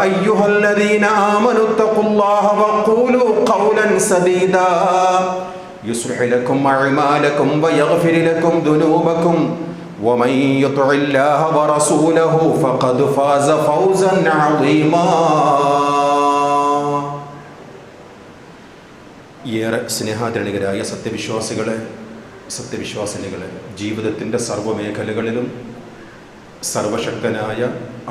അയ്യുഹല്ലദീന ആമനു തഖുല്ലാഹ വഖൂലു ഖൗലൻ സദീദാ യുസ്ലിഹ് ലക്കും അഅമാലക്കും വയഗ്ഫിർ ലക്കും ദുനൂബക്കും വമൻ യുതിഇല്ലാഹ വറസൂലഹു ഫഖദ് ഫാസ ഫൗസൻ അളീമാ. ഏറെ സ്നേഹാദരണീയരായ സത്യവിശ്വാസിനികളെ, ജീവിതത്തിൻ്റെ സർവ്വമേഖലകളിലും സർവശക്തനായ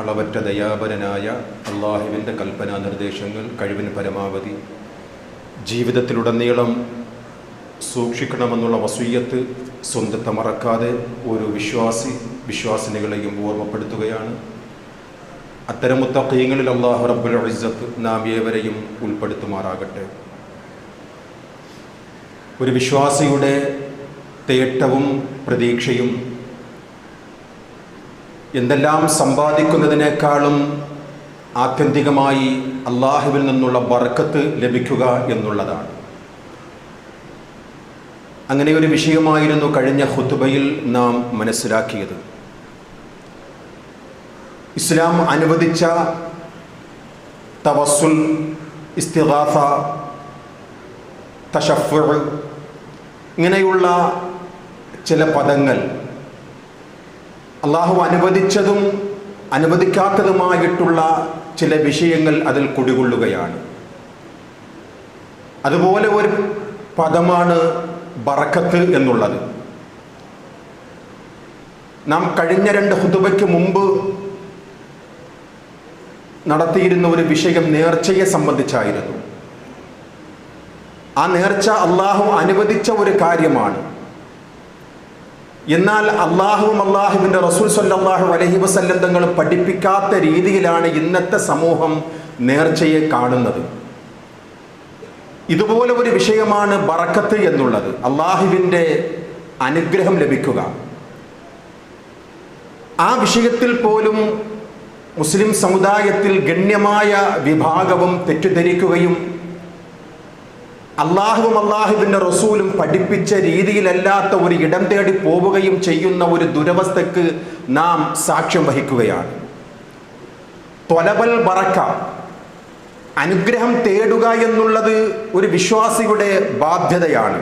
അളവറ്റ ദയാപരനായ അള്ളാഹുവിൻ്റെ കൽപ്പനാ നിർദ്ദേശങ്ങൾ കഴിവിന് പരമാവധി ജീവിതത്തിലുടനീളം സൂക്ഷിക്കണമെന്നുള്ള വസിയ്യത്ത് സ്വന്തത്തെ മറക്കാതെ ഓരോ വിശ്വാസിനികളെയും ഓർമ്മപ്പെടുത്തുകയാണ്. അത്തരം മുത്തഖീങ്ങളിൽ അല്ലാഹു റബ്ബുൽ ഇസ്സത്ത് നാം ഏവരെയും ഉൾപ്പെടുത്തുമാറാകട്ടെ. ഒരു വിശ്വാസിയുടെ തേട്ടവും പ്രതീക്ഷയും എന്തെല്ലാം സമ്പാദിക്കുന്നതിനേക്കാളും ആത്യന്തികമായി അള്ളാഹുവിൽ നിന്നുള്ള ബർക്കത്ത് ലഭിക്കുക എന്നുള്ളതാണ്. അങ്ങനെ ഒരു വിഷയമായിരുന്നു കഴിഞ്ഞ ഖുതുബയിൽ നാം മനസ്സിലാക്കിയത്. ഇസ്ലാം അനുവദിച്ച തവസ്സുൽ, ഇസ്തിഗാസ, തശഫ്ഫുഅ് ഇങ്ങനെയുള്ള ചില പദങ്ങൾ അള്ളാഹു അനുവദിച്ചതും അനുവദിക്കാത്തതുമായിട്ടുള്ള ചില വിഷയങ്ങൾ അതിൽ കുടികൊള്ളുകയാണ്. അതുപോലെ ഒരു പദമാണ് ബറക്കത്ത് എന്നുള്ളത്. നാം കഴിഞ്ഞ 2 ഖുതുബയ്ക്ക് മുമ്പ് നടത്തിയിരുന്ന ഒരു വിഷയം നേർച്ചയെ സംബന്ധിച്ചായിരുന്നു. ആ നേർച്ച അള്ളാഹു അനുവദിച്ച ഒരു കാര്യമാണ്. എന്നാൽ അള്ളാഹുവും അള്ളാഹുവിൻ്റെ റസൂൽ സ്വല്ലല്ലാഹു അലൈഹി വസല്ലം തങ്ങൾ പഠിപ്പിക്കാത്ത രീതിയിലാണ് ഇന്നത്തെ സമൂഹം നേർച്ചയെ കാണുന്നത്. ഇതുപോലെ ഒരു വിഷയമാണ് ബറക്കത്ത് എന്നുള്ളത്, അള്ളാഹുവിൻ്റെ അനുഗ്രഹം ലഭിക്കുക. ആ വിഷയത്തിൽ പോലും മുസ്ലിം സമുദായത്തിൽ ഗണ്യമായ വിഭാഗവും തെറ്റിദ്ധരിക്കുകയും അള്ളാഹുവും അള്ളാഹുവിൻ്റെ റസൂലും പഠിപ്പിച്ച രീതിയിലല്ലാത്ത ഒരു ഇടം തേടി പോവുകയും ചെയ്യുന്ന ഒരു ദുരവസ്ഥക്ക് നാം സാക്ഷ്യം വഹിക്കുകയാണ്. ത്വലബൽ ബറക്ക, അനുഗ്രഹം തേടുക എന്നുള്ളത് ഒരു വിശ്വാസിയുടെ ബാധ്യതയാണ്.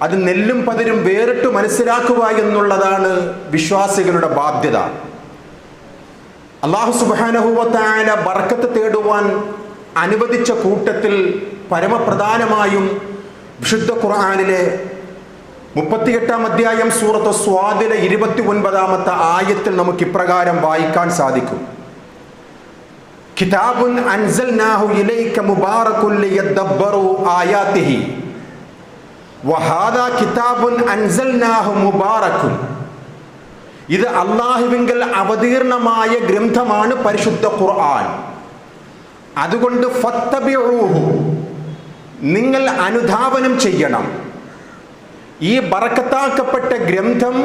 അത് നെല്ലും പതിരും വേറിട്ട് മനസ്സിലാക്കുക എന്നുള്ളതാണ് വിശ്വാസികളുടെ ബാധ്യത. അല്ലാഹു സുബ്ഹാനഹു വ തആല ബർക്കത്ത് തേടുവാൻ അനുവദിച്ച കൂട്ടത്തിൽ പരമപ്രധാനമായും വിശുദ്ധ ഖുർആനിലെ 38-ാം അധ്യായം സൂറത്ത് സ്വാദിലെ 29-ാമത്തെ ആയത്തിൽ നമുക്ക് ഇപ്രകാരം വായിക്കാൻ സാധിക്കും. കിതാബുൻ അൻസൽനാഹു ഇലൈക മുബാറകുൻ ലിയദബ്ബറു ആയാതിഹി വഹാദാ കിതാബുൻ അൻസൽനാഹു മുബാറകുൻ. ഇത് അല്ലാഹുവിങ്കൽ അവതീർണമായ ഗ്രന്ഥമാണ് പരിശുദ്ധ ഖുർആൻ. അതുകൊണ്ട് ഫത്തബിഊഹു, നിങ്ങൾ അനുധാവനം ചെയ്യണം. ഈ ബറക്കത്താക്കപ്പെട്ട ഗ്രന്ഥം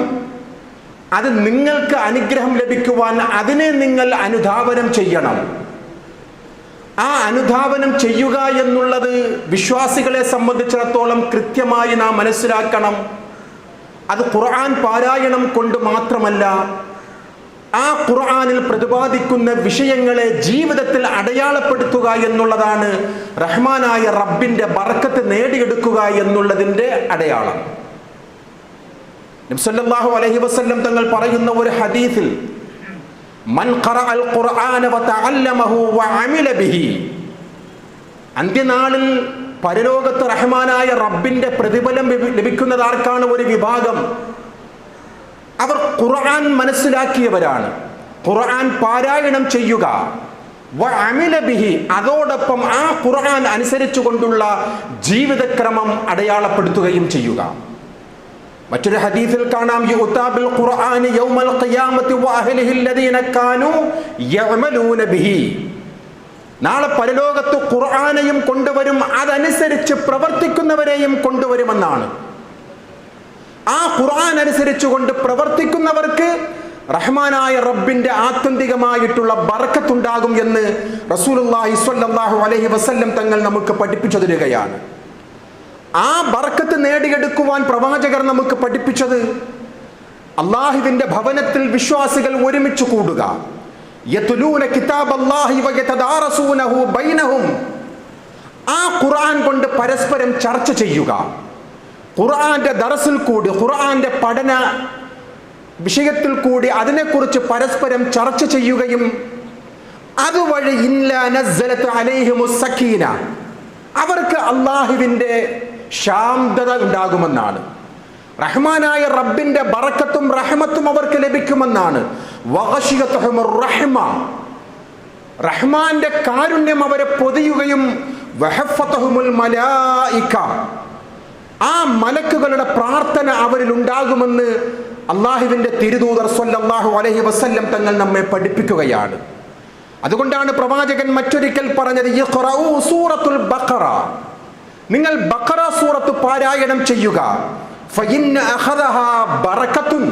അത് നിങ്ങൾക്ക് അനുഗ്രഹം ലഭിക്കുവാൻ അതിനെ നിങ്ങൾ അനുധാവനം ചെയ്യണം. ആ അനുധാവനം ചെയ്യുക എന്നുള്ളത് വിശ്വാസികളെ സംബന്ധിച്ചിടത്തോളം കൃത്യമായി നാം മനസ്സിലാക്കണം. അത് ഖുർആൻ പാരായണം കൊണ്ട് മാത്രമല്ല, ആ ഖുർആനിൽ പ്രതിപാദിക്കുന്ന വിഷയങ്ങളെ ജീവിതത്തിൽ അടയാളപ്പെടുത്തുക എന്നുള്ളതാണ് റഹ്മാനായ റബ്ബിന്റെ ബർക്കത്ത് നേടിയെടുക്കുക എന്നുള്ളതിൻ്റെ അടയാളം. നബി സല്ലല്ലാഹു അലൈഹി വസല്ലം തങ്ങൾ പറയുന്ന ഒരു ഹദീസിൽ, മൻ ഖറഅൽ ഖുർആന വതഅല്ലമഹു വഅമില ബിഹി, അന്ത്യനാളിൽ പരലോകത്ത് റഹ്മാനായ റബ്ബിന്റെ പ്രതിഫലം ലഭിക്കുന്നത് ആർക്കാണ്? ഒരു വിഭാഗം. അവർ ഖുർആൻ മനസ്സിലാക്കിയവരാണ്, ഖുർആൻ പാരായണം ചെയ്യുക, വഅമില ബിഹി, അതോടൊപ്പം ആ ഖുർആൻ അനുസരിച്ചുകൊണ്ടുള്ള ജീവിതക്രമം അടയാളപ്പെടുത്തുകയും ചെയ്യുക. മറ്റൊരു ഹദീസിൽ കാണാം, യുഅ്താ ബിൽ ഖുർആനി യൗമൽ ഖിയാമത്തി വഅഹ്ലിഹി അല്ലദീന കാനൂ യഅമലൂന ബിഹി, നാളെ പരലോകത്ത് ഖുർആനെയും കൊണ്ടുവരും, അതനുസരിച്ച് പ്രവർത്തിക്കുന്നവരെയും കൊണ്ടുവരുമെന്നാണ്. ആ ഖുർആൻ അനുസരിച്ചുകൊണ്ട് പ്രവർത്തിക്കുന്നവർക്ക് റഹ്മാനായ റബ്ബിന്റെ ആത്യന്തികമായിട്ടുള്ള ബർക്കത്തുണ്ടാകും എന്ന് റസൂലുള്ളാഹി സ്വല്ലല്ലാഹു അലൈഹി വസല്ലം തങ്ങൾ നമുക്ക് പഠിപ്പിച്ചു തരികയാണ്. ആ ബർക്കത്ത് നേടിയെടുക്കുവാൻ പ്രവാചകർ നമുക്ക് പഠിപ്പിച്ചത് അള്ളാഹുവിന്റെ ഭവനത്തിൽ വിശ്വാസികൾ ഒരുമിച്ച് കൂടുക, യത്ലൂന കിതാബല്ലാഹി വയതദാറസൂനഹു ബൈനഹും. ആ ഖുർആൻ കൊണ്ട് പരസ്പരം ചർച്ച ചെയ്യുക, ഖുർആന്റെ ദർസിൽ കൂടി, ഖുർആന്റെ പഠന വിഷയത്തിൽ കൂടി അതിനെക്കുറിച്ച് പരസ്പരം ചർച്ച ചെയ്യുകയും അതുവഴി ഇല്ലാ നസ്സലത്ത് അലൈഹിമുസ് സക്കീന, അവർക്ക് അള്ളാഹുവിൻ്റെ ശാന്തത ഉണ്ടാകുമെന്നാണ്. റഹ്മാനായ റബ്ബിന്റെ ബറക്കത്തും റഹ്മത്തും അവർക്ക് ലഭിക്കുമെന്നാണ്. വഗശിയത്തുഹുമുർ റഹ്മ, റഹ്മാന്റെ കാരുണ്യം അവരെ പൊതിയുകയും വഹഫത്തുഹുമുൽ മലായിക, ആ മലക്കുകളുടെ പ്രാർത്ഥന അവരിൽ ഉണ്ടാകുമെന്ന് അള്ളാഹുവിന്റെ തിരുദൂതർ സ്വല്ലല്ലാഹു അലൈഹി വസല്ലം തങ്ങൾ നമ്മെ പഠിപ്പിക്കുകയാണ്. അതുകൊണ്ടാണ് പ്രവാചകൻ മറ്റൊരിക്കൽ പറഞ്ഞത്, ഇഖ്റഊ സൂറത്തുൽ ബഖറ, നിങ്ങൾ ബഖറ സൂറത്ത് പാരായണം ചെയ്യുക. ഫഇന്ന അഖദഹാ ബറകത്തുൻ,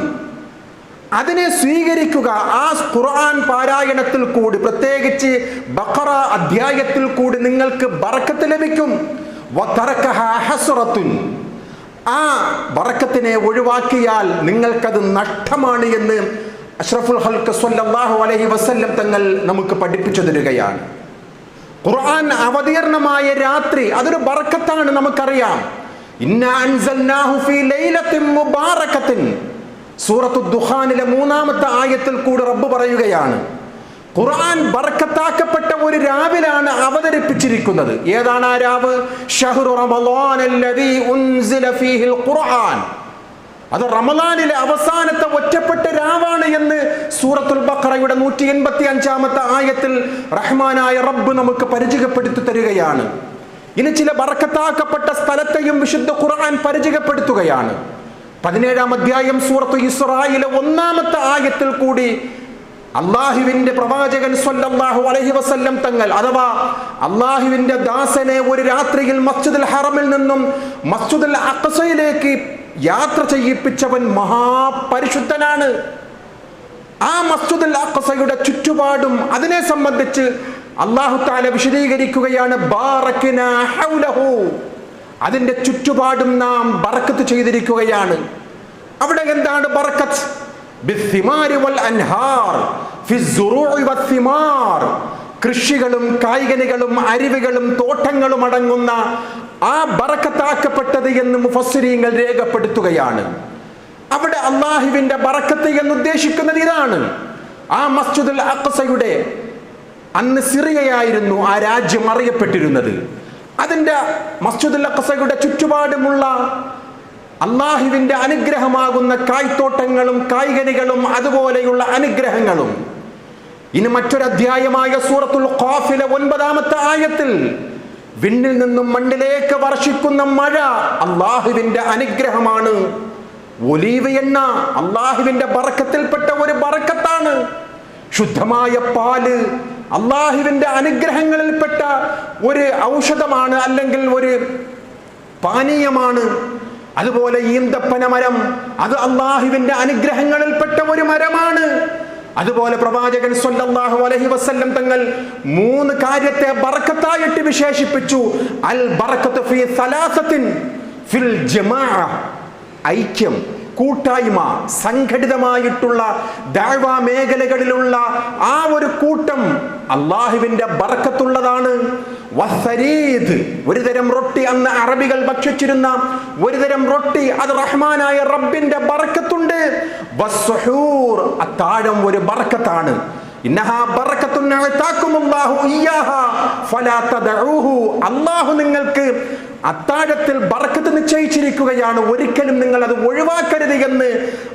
അതിനെ സ്വീകരിക്കുക. ആ ഖുർആൻ പാരായണത്തിൽ കൂടി, പ്രത്യേകിച്ച് ബഖറ അധ്യായത്തിൽ കൂടി നിങ്ങൾക്ക് ബറക്കത്ത് ലഭിക്കും. വതറകഹാ ഹസ്റത്തുൻ, ആ ബറക്കത്തിനെ ഒഴിവാക്കിയാൽ നിങ്ങൾക്കത് നഷ്ടമാണ് എന്ന് അഷ്റഫുൽ ഖൽഖ് സ്വല്ലല്ലാഹു അലൈഹി വസല്ലം തങ്ങൾ നമുക്ക് പഠിപ്പിച്ചു തരികയാണ്. ഖുർആൻ അവതീർണമായ രാത്രി അതൊരു ബറക്കത്താണ്, നമുക്കറിയാം. ഇന്നാ അൻസൽനാഹു ഫീ ലൈലത്തിൻ മുബാറകത്തിൻ, സൂറത്തുൽ ദുഖാനിലെ 3-ാമത്തെ ആയത്തിൽ കൂടി റബ്ബ് പറയുകയാണ്, ഖുർആൻ ബറക്കത്താക്കപ്പെട്ട ഒരു രാവിലാണ് അവതരിപ്പിച്ചിരിക്കുന്നത്. ഏതാണ് ആ രാവ്? ശഹ്റു റമളാനല്ലദീ ഉൻസില ഫീഹിൽ ഖുർആൻ, അത് റമളാനിലെ അവസാനത്തെ ഒറ്റപ്പെട്ട രാവാണ് എന്ന് സൂറത്തുൽ ബഖറയുടെ 185-ാമത്തെ ആയത്തിൽ റഹ്മാനായ റബ്ബ് നമുക്ക് പരിചയപ്പെടുത്തി തരികയാണ്. ഇനി ചില ബറക്കത്താക്കപ്പെട്ട സ്ഥലത്തെയും വിശുദ്ധ ഖുർആൻ പരിചയപ്പെടുത്തുകയാണ്. 17-ാം അധ്യായം സൂറത്തു ഇസ്രായിലെ 1-ാമത്തെ ആയത്തിൽ കൂടി അള്ളാഹുവിന്റെ പ്രവാചകൻ സ്വല്ലല്ലാഹു അലൈഹി വസല്ലം തങ്ങൾ, അഥവാ അള്ളാഹുവിന്റെ ദാസനെ ഒരു രാത്രിയിൽ മസ്ജിദുൽ ഹറമിൽ നിന്നും മസ്ജിദുൽ അഖ്സയിലേക്ക് യാത്ര ചെയ്യിപ്പിച്ചവൻ മഹാപരിശുദ്ധനാണ്. ആ മസ്ജിദുൽ അഖ്സയുടെ ചുറ്റുപാടും അതിനെ സംബന്ധിച്ച് അല്ലാഹു തആല വിശദീകരിക്കുകയാണ്, ബാറക്നാ ഹൗലഹു, അതിന്റെ ചുറ്റുപാടും നാം ബറക്കത്ത് ചെയ്തിരിക്കുകയാണ്. അവിടെ എന്താണ് ബറക്കത്ത്? ബിസ്സിമാരി വൽ അൻഹാർ ഫിസ്സുറൂഇ വസ്സിമാർ, കൃഷികളും കായ്കനികളും അരുവികളും തോട്ടങ്ങളും അടങ്ങുന്ന ആ ബറക്കത്താക്കപ്പെട്ടത് എന്ന് മുഫസ്സിരീങ്ങൾ രേഖപ്പെടുത്തുകയാണ്. അവിടെ അള്ളാഹുവിന്റെ ബറക്കത്ത് എന്ന് ഉദ്ദേശിക്കുന്നത് ഇതാണ്. ആ മസ്ജിദുൽ അഖ്സയുടെ, അന്ന് സിറിയയായിരുന്നു ആ രാജ്യം അറിയപ്പെട്ടിരുന്നത്, അതിന്റെ മസ്ജിദുൽ അഖ്സയുടെ ചുറ്റുപാടുമുള്ള അള്ളാഹുവിന്റെ അനുഗ്രഹമാകുന്ന കായ്ത്തോട്ടങ്ങളും കായ്കനികളും അതുപോലെയുള്ള അനുഗ്രഹങ്ങളും. ഇനി മറ്റൊരധ്യായമായ സൂറത്തുൽ ഖാഫിലെ 9-ാമത്തെ ആയത്തിൽ വിണ്ണിൽ നിന്നും മണ്ണിലേക്ക് വർഷിക്കുന്ന മഴ അള്ളാഹുവിന്റെ അനുഗ്രഹമാണ്. ഒലീവ് എണ്ണ അള്ളാഹുവിന്റെ ബറക്കത്തിൽപ്പെട്ട ഒരു ബറക്കത്താണ്. ശുദ്ധമായ പാല് അള്ളാഹുവിന്റെ അനുഗ്രഹങ്ങളിൽപ്പെട്ട ഒരു ഔഷധമാണ്, അല്ലെങ്കിൽ ഒരു പാനീയമാണ്. അതുപോലെ ഈന്തപ്പന മരം, അത് അള്ളാഹുവിന്റെ അനുഗ്രഹങ്ങളിൽപ്പെട്ട ഒരു മരമാണ്. അതുപോലെ പ്രവാചകൻ സ്വല്ലല്ലാഹു അലൈഹി വസല്ലം തങ്ങൾ 3 കാര്യത്തെ ബറക്കത്തായിട്ട് വിശേഷിപ്പിച്ചു. അൽ ബറക്കത്തു ഫീ സലാസത്തിൻ ഫിൽ ജമാഅ, ഐക്യം, കൂട്ടായ്മ, സംഘടിതമായിട്ടുള്ള ദഅ്വാ മേഖലകളിലുള്ള ആ ഒരു കൂട്ടം അള്ളാഹുവിന്റെ ബറക്കത്തുള്ളതാണ്. വസ്സരീദ്, ഒരുതരം റൊട്ടി, അന്ന് അറബികൾ ഭക്ഷിച്ചിരുന്ന ഒരുതരം റൊട്ടി, അത് റഹ്മാനായ റബ്ബിന്റെ ബറക്കത്തുണ്ട്. വസ്സുഹൂർ, അത്താഴം ഒരു ബറക്കത്താണ്. ഇന്നഹാ ബറക്കത്തുൻ അതാകുമുല്ലാഹു ഇയ്യാഹാ ഫലാ തദഊഹു, അല്ലാഹു നിങ്ങൾക്ക് അത്താഴത്തിൽ ബറക്കത്ത് നിശ്ചയിച്ചിരിക്കുകയാണ്, ഒരിക്കലും നിങ്ങൾ അത് ഒഴിവാക്കരുത് എന്ന്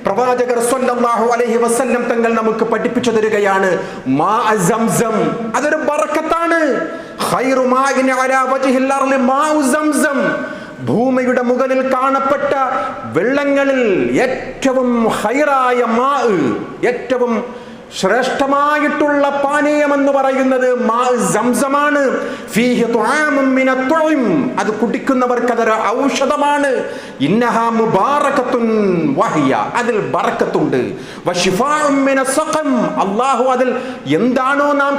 പ്രവാചകർ സ്വല്ലല്ലാഹു അലൈഹി വസല്ലം തങ്ങൾ നമുക്ക് പഠിപ്പിച്ചു തരികയാണ്. മാ സംസം, അതൊരു ബറക്കത്താണ്. ഖൈറു മാഇൻ അലാ വജ്ഹിൽ അർളി മാഉ സംസം, ഭൂമിയുടെ മുകളിൽ കാണപ്പെട്ട വെള്ളങ്ങളിൽ ഏറ്റവും ഖൈറായ മാ, ഏറ്റവും ശ്രേഷ്ഠമായിട്ടുള്ള പാനീയം എന്ന് പറയുന്നത് മാ സംസമാണ്. ഫീഹി തുആമുൻ മിനത് തുഅം, അത് കുടിക്കുന്നവർക്ക് അതൊരു ഔഷധമാണ്. ഇന്നഹാ മുബാറകത്തുൻ വഹിയ, അതിൽ ബറക്കത്തുണ്ട്. വശിഫാഉൻ മിനസ് സഖം, അല്ലാഹു അതിൽ എന്താണോ നാം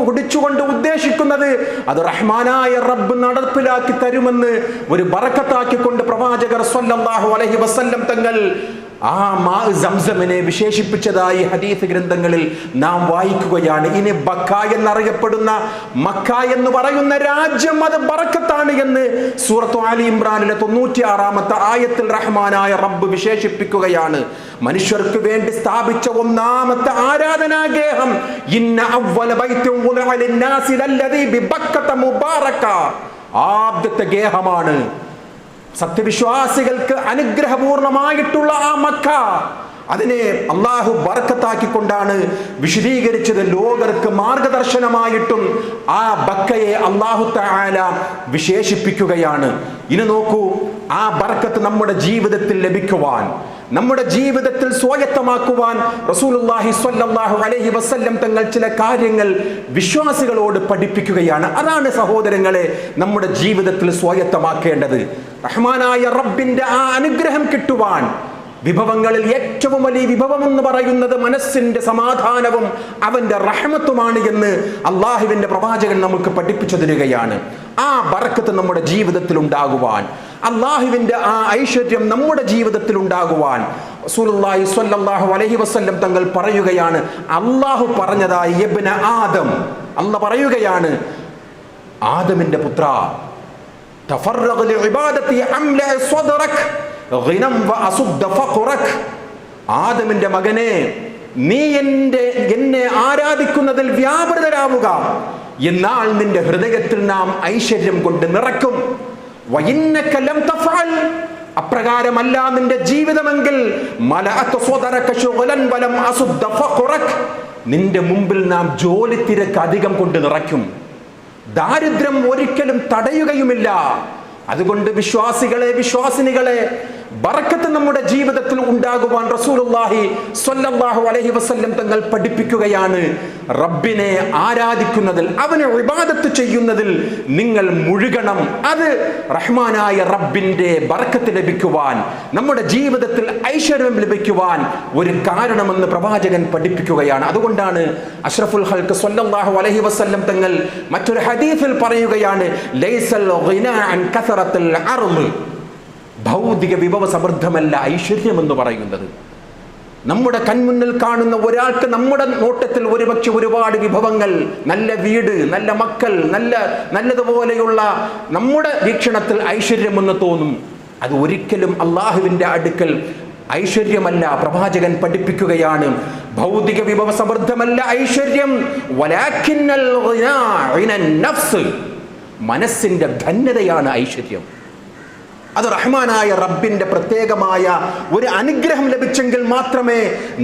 കുടിച്ചുകൊണ്ട് ഉദ്ദേശിക്കുന്നത് അത് റഹ്മാനായ റബ്ബ് നടപ്പിലാക്കി തരുമെന്ന് ഒരു ബറക്കത്താക്കിക്കൊണ്ട് പ്രവാചകർ സ്വല്ലല്ലാഹു അലൈഹി വസല്ലം തങ്ങൾ ആ മാ സംസമിനെ വിശേഷിപ്പിച്ചതായി ഹദീസ് ഗ്രന്ഥങ്ങളിൽ നാം വായിക്കുകയാണ്. ഇനി ബക്ക എന്നറിയപ്പെടുന്ന മക്ക എന്ന് പറയുന്ന രാജ്യം അത് ബറക്കത്താണ് എന്ന് സൂറത്ത് ആലി ഇമ്രാനിലെ 96-ാമത്തെ ആയത്തിൽ റഹ്മാനായ റബ്ബ് വിശേഷിപ്പിക്കുകയാണ്. മനുഷ്യർക്ക് വേണ്ടി സ്ഥാപിച്ച ഒന്നാമത്തെ ആരാധനാഗേഹം ഇന്ന അവ്വല ബൈത്തുൻ വുദിഅ ലിന്നാസി ലല്ലദീ ബിബക്കത മുബാറക, ആദ്യത്തെ ഗേഹമാണ് സത്യവിശ്വാസികൾക്ക് അനുഗ്രഹപൂർണമായിട്ടുള്ള ആ മക്ക. അതിനെ അള്ളാഹു ബർക്കത്താക്കിക്കൊണ്ടാണ് വിശദീകരിച്ചത്. ലോകർക്ക് മാർഗദർശനമായിട്ടും ആ ബക്കയെ അള്ളാഹു തആല വിശേഷിപ്പിക്കുകയാണ്. ഇനി നോക്കൂ, ആ ബർക്കത്ത് നമ്മുടെ ജീവിതത്തിൽ ലഭിക്കുവാൻ, നമ്മുടെ ജീവിതത്തിൽ സ്വായത്തമാക്കുവാൻ റസൂലുള്ളാഹി സ്വല്ലല്ലാഹു അലൈഹി വസല്ലം തങ്ങൾ ചില കാര്യങ്ങൾ വിശ്വാസികളോട് പഠിപ്പിക്കുകയാണ്. അതാണ് സഹോദരങ്ങളെ നമ്മുടെ ജീവിതത്തിൽ സ്വായത്തമാക്കേണ്ടത്. റഹ്മാനായ റബ്ബിന്റെ ആ അനുഗ്രഹം കിട്ടുവാൻ, വിഭവങ്ങളിൽ ഏറ്റവും വലിയ വിഭവം എന്ന് പറയുന്നത് മനസ്സിന്റെ സമാധാനവും അവന്റെ റഹ്മത്തുമാണ് എന്ന് അള്ളാഹുവിന്റെ പ്രവാചകൻ നമുക്ക് പഠിപ്പിച്ചു തരികയാണ്. ആ ബറക്കത്ത് നമ്മുടെ ജീവിതത്തിൽ ഉണ്ടാകുവാൻ, അള്ളാഹുവിന്റെ ആ ഐശ്വര്യം നമ്മുടെ ജീവിതത്തിൽ ഉണ്ടാകുവാൻ റസൂലുള്ളാഹി സ്വല്ലല്ലാഹു അലൈഹി വസല്ലം തങ്ങൾ പറയുകയാണ്. അള്ളാഹു പറഞ്ഞതായി ഇബ്ന ആദം, അള്ളാഹ് പറയുകയാണ്, ആദമിന്റെ പുത്ര, തഫറഗ ലിഇബാദതി അംല സ്വദറക ഗിനം വഅസുദ്ദ ഫഖറക, ആദമിന്റെ മകനെ, നീ എന്നെ ആരാധിക്കുന്നതിൽ വ്യാപൃതരാവുക, എന്നാൽ നിന്റെ ഹൃദയത്തിൽ നാം ഐശ്വര്യം കൊണ്ട് നിറക്കും. വഇന്നക ലം തഫഅൽ, അപ്രകാരമല്ല നിന്റെ ജീവിതമെങ്കിൽ മലഅത സ്വദറക ശുഗ്ലൻ വലം അസുദ്ദ ഫഖറക, നിന്റെ മുമ്പിൽ നാം ജോലി തിരക്ക് അധികം കൊണ്ട് നിറയ്ക്കും, ദാരിദ്ര്യം ഒരിക്കലും തടയുകയുമില്ല. അതുകൊണ്ട് വിശ്വാസികളെ, വിശ്വാസിനികളെ, ബറക്കത്ത് നമ്മുടെ ജീവിതത്തിൽ ഉണ്ടാകുവാൻ റസൂലുള്ളാഹി സ്വല്ലല്ലാഹു അലൈഹി വസല്ലം തങ്ങൾ പഠിപ്പിക്കുകയാണ്. റബ്ബിനെ ആരാധിക്കുന്നതിൽ, അവനെ ഇബാദത്ത് ചെയ്യുന്നതിൽ നിങ്ങൾ മുഴുകണം. അത് റഹ്മാനായ റബ്ബിന്റെ ബറക്കത്ത് ലഭിക്കുവാൻ, നമ്മുടെ ജീവിതത്തിൽ ഐശ്വര്യം ലഭിക്കുവാൻ ഒരു കാരണമെന്ന് പ്രവാചകൻ പഠിപ്പിക്കുകയാണ്. അതുകൊണ്ടാണ് അഷ്റഫുൽ ഖൽഖ് സ്വല്ലല്ലാഹു അലൈഹി വസല്ലം തങ്ങൾ മറ്റൊരു ഹദീസിൽ പറയുകയാണ്, ലൈസൽ ഗിനാ അൻ കസറത്തുൽ അർള്, ഭൗതിക വിഭവ സമൃദ്ധമല്ല ഐശ്വര്യം എന്ന് പറയുന്നത്. നമ്മുടെ കൺമുന്നിൽ കാണുന്ന ഒരാൾക്ക് നമ്മുടെ നോട്ടത്തിൽ ഒരുപക്ഷെ ഒരുപാട് വിഭവങ്ങൾ, നല്ല വീട്, നല്ല മക്കൾ, നല്ലതുപോലെയുള്ള നമ്മുടെ വീക്ഷണത്തിൽ ഐശ്വര്യമെന്ന് തോന്നും. അത് ഒരിക്കലും അള്ളാഹുവിൻ്റെ അടുക്കൽ ഐശ്വര്യമല്ല. പ്രവാചകൻ പഠിപ്പിക്കുകയാണ്, ഭൗതിക വിഭവ സമൃദ്ധമല്ല ഐശ്വര്യം, വലാകിന്നൽ ഗിനാ ഇനൻ നഫ്സ്, മനസ്സിന്റെ ധന്യതയാണ് ഐശ്വര്യം. അത് റഹ്മാനായ റബ്ബിന്റെ പ്രത്യേകമായ ഒരു അനുഗ്രഹം ലഭിച്ചെങ്കിൽ മാത്രമേ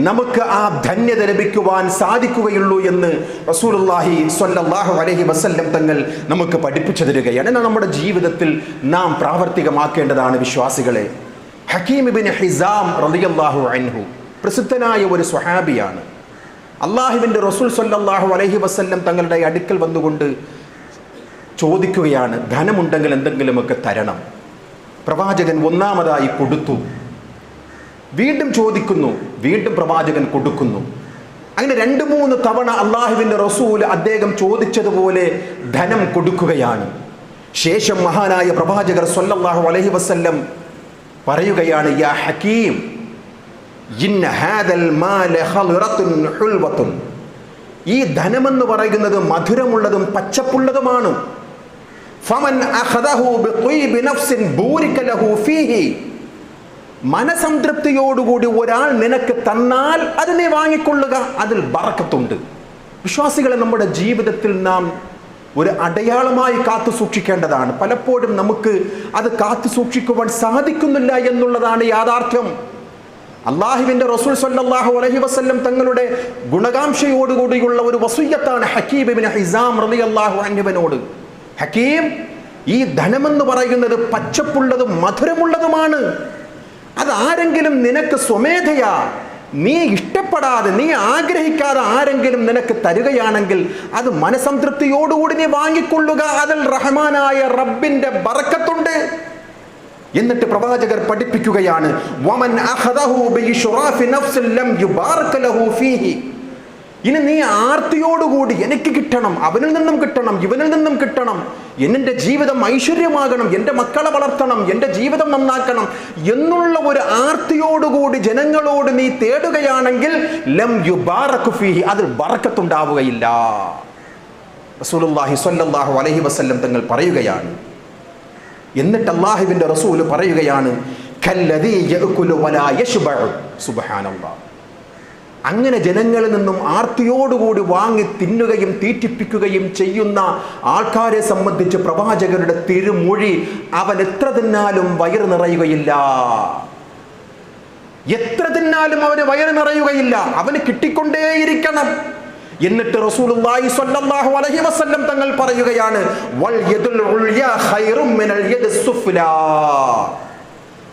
നമുക്ക് ആ ധന്യത ലഭിക്കുവാൻ സാധിക്കുകയുള്ളൂ എന്ന് റസൂലുള്ളാഹി സ്വല്ലല്ലാഹു അലൈഹി വസല്ലം തങ്ങൾ നമുക്ക് പഠിപ്പിച്ചു തരികയാണ്. എന്നാൽ നമ്മുടെ ജീവിതത്തിൽ നാം പ്രാവർത്തികമാക്കേണ്ടതാണ് വിശ്വാസികളെ. ഹക്കീം ഇബ്നു ഹിസാം റളിയല്ലാഹു അൻഹു പ്രസിദ്ധനായ ഒരു സ്വഹാബിയാണ്. അള്ളാഹുവിൻ്റെ റസൂൽ സ്വല്ലല്ലാഹു അലൈഹി വസല്ലം തങ്ങളുടെ അടുക്കൽ വന്നുകൊണ്ട് ചോദിക്കുകയാണ്, ധനമുണ്ടെങ്കിൽ എന്തെങ്കിലുമൊക്കെ തരണം. പ്രവാചകൻ ഒന്നാമതായി കൊടുത്തു. വീണ്ടും ചോദിക്കുന്നു, വീണ്ടും പ്രവാചകൻ കൊടുക്കുന്നു. അങ്ങനെ 2-3 തവണ അള്ളാഹുവിൻ്റെ റസൂൽ അദ്ദേഹം ചോദിച്ചതുപോലെ ധനം കൊടുക്കുകയാണ്. ശേഷം മഹാനായ പ്രവാചകർ സ്വല്ലല്ലാഹു അലൈഹി വസല്ലം പറയുകയാണ്, യാ ഹക്കീം ഇന്ന ഹാദൽ മാല ഖളിറത്തുൻ ഹുൽവത്തുൻ, ഈ ധനമെന്ന് പറയുന്നത് മധുരമുള്ളതും പച്ചപ്പുള്ളതുമാണ്. ഫമൻ അഖദഹു ബിത്വീബി നഫ്സിൻ ബൂരിക ലഹു ഫീഹി, മനസംതൃപ്തിയോടുകൂടി ഒരാൾ നിനക്ക് തന്നാൽ അത് നീ വാങ്ങിക്കൊള്ളുക, അതിൽ ബറക്കത്തുണ്ട്. വിശ്വാസികളെ, നമ്മുടെ ജീവിതത്തിൽ നാം ഒരു അടയാളമായി കാത്തു സൂക്ഷിക്കേണ്ടതാണ്. പലപ്പോഴും നമുക്ക് അത് കാത്തു സൂക്ഷിക്കുവാൻ സാധിക്കുന്നില്ല എന്നുള്ളതാണ് യാഥാർത്ഥ്യം. അള്ളാഹുവിൻ്റെ റസൂൽ സ്വല്ലല്ലാഹു അലൈഹി വസല്ലം തങ്ങളുടെ ഗുണകാംക്ഷയോടുകൂടിയുള്ള ഒരു വസിയ്യത്താണ് ഹക്കീം ഇബ്നു ഹിസാം റളിയല്ലാഹു അൻഹുവിനോട്. ഹക്കീം, ഈ ധനമെന്ന് പറയുന്നത് പച്ചപ്പുള്ളതും മധുരമുള്ളതുമാണ്. അത് ആരെങ്കിലും നിനക്ക് സ്വമേധയാ, നീ ഇഷ്ടപ്പെടാതെ, നീ ആഗ്രഹിക്കാതെ ആരെങ്കിലും നിനക്ക് തരുകയാണെങ്കിൽ അത് മനസംതൃപ്തിയോടുകൂടി നീ വാങ്ങിക്കൊള്ളുക, അതിൽ റഹ്മാനായ റബ്ബിന്റെ ബറക്കത്തുണ്ട്. എന്നിട്ട് പ്രവാചകർ പഠിപ്പിക്കുകയാണ്, വമൻ അഖദഹു ബിഇശ്റാഫി നഫ്സിൻ ലം യുബാറക ലഹു ഫീഹി, ഇനി നീ ആർത്തിയോടുകൂടി എനിക്ക് കിട്ടണം, അവനിൽ നിന്നും കിട്ടണം, ഇവനിൽ നിന്നും കിട്ടണം, എൻ്റെ ജീവിതം ഐശ്വര്യമാകണം, എൻ്റെ മക്കളെ വളർത്തണം, എൻ്റെ ജീവിതം നന്നാക്കണം എന്നുള്ള ഒരു ആർത്തിയോടുകൂടി ജനങ്ങളോട് നീ തേടുകയാണെങ്കിൽ ലം യുബാറകു ഫീഹി, അതിൽ ബറക്കത്തുണ്ടാവുകയില്ല. റസൂലുള്ളാഹി സ്വല്ലല്ലാഹു അലൈഹി വസല്ലം തങ്ങൾ പറയുകയാണ്. എന്നിട്ട് അല്ലാഹുവിൻ്റെ റസൂൽ പറയുകയാണ്, കല്ലദീ യഅകുലു വലാ യശ്ബഉ. സുബ്ഹാനല്ലാഹ്. അങ്ങനെ ജനങ്ങളിൽ നിന്നും ആർത്തിയോടുകൂടി വാങ്ങി തിന്നുകയും തീറ്റിപ്പിക്കുകയും ചെയ്യുന്ന ആൾക്കാരെ സംബന്ധിച്ച് പ്രവാചകരുടെ തിരുമൊഴി, അവൻ എത്ര തിന്നാലും വയറ് നിറയുകയില്ല. എത്ര തിന്നാലും അവന് വയറ് നിറയുകയില്ല, അവന് കിട്ടിക്കൊണ്ടേയിരിക്കണം. എന്നിട്ട് റസൂലുള്ളാഹി സ്വല്ലല്ലാഹു അലൈഹി വസല്ലം തങ്ങൾ പറയുകയാണ്, വൽ യദുൽ ഉൽയാ ഖൈറും മിനൽ യദിസ് സുഫ്ലാ.